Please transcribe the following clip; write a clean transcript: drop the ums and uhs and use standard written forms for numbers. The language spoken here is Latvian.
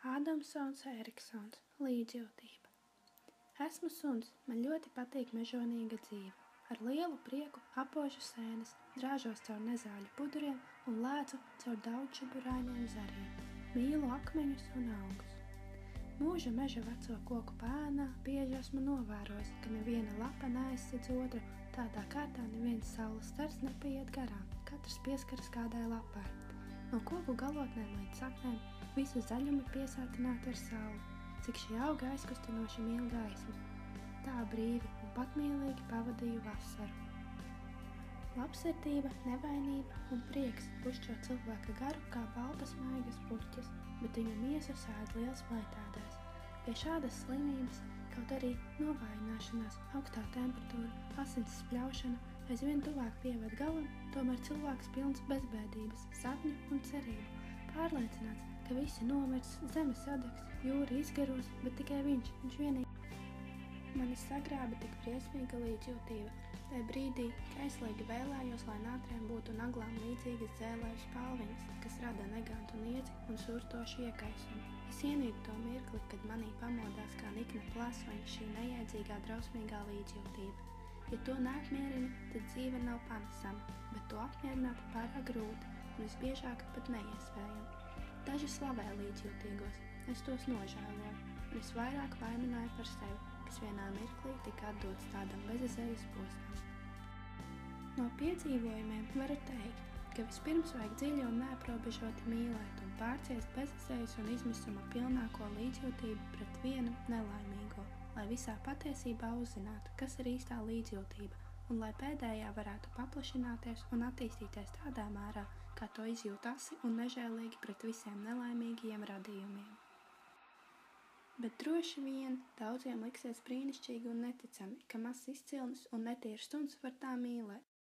Ādamsons Eriksons – līdzjūtība. Esmu suns, man ļoti patīk mežonīga dzīve. Ar lielu prieku apožu sēnes, drāžos caur nezāļu puduriem un lēcu caur daudzžuburainiem zariem. Mīlu akmeņus un augus. Mūža meža veco koku pēnā bieži esmu novērojis, ka neviena lapa neaizsedz otru, tādā kārtā neviens saules stars nepaiet garām, katrs pieskaras kādai lapai. No koku galotnēm līdz saknēm visu zaļumi piesātināti ar sauli, cik šie augi aizkustinoši mīl gaismu. Tā brīvi un patmīlīgi pavadīju vasaru. Labsirdība, nevainība un prieks pušķo cilvēka garu kā baltas maigas puķis, bet viņa miesu sēd liels maitādēs. Pie šādas slimības, kaut arī novājināšanās, augstā temperatūra, asins spļaušana aizvien tuvāk pieved galam, tomēr cilvēks pilns bezbēdības, sapņu un cerību. Pārliecināts, ka visi nomirs, zeme sadegs, jūra izgaros, bet tikai viņš vienīgi. Mani sagrāba tik briesmīga līdzjūtība. Tai brīdī, ka aizliegi vēlējos, lai nātrēm būtu naglām līdzīgas dzēlēju spalviņas, kas rada negantu niedzi un surstošu iekaisumu. Es ienīdu to mirkli, kad manī pamodās kā nikna plāsvaņa šī nejēdzīgā drausmīgā līdzjūtība. Ja to neapmierina, tad dzīve nav panesama, bet to apmierināt pārāk grūti un visbiežāk pat neiespējami. Daži slavē līdzjūtīgos, es tos nožēloju, un visvairāk vainoju par sevi, kas vienā mirklī tika atdots tādam bezizejas posmam. No piedzīvojumiem varu teikt, ka vispirms vajag dziļi un neaprobežoti mīlēt un pārciest bezizejas un izmisuma pilnāko līdzjūtību pret vienu nelaimīgo, lai visā patiesībā uzzinātu, kas ir īstā līdzjūtība, un lai pēdējā varētu paplašināties un attīstīties tādā mērā, kā to izjūt asi un nežēlīgi pret visiem nelaimīgajiem radījumiem. Bet droši vien daudziem liksies brīnišķīgi un neticami, ka mazs izcilnis un netīrs suns var tā mīlēt.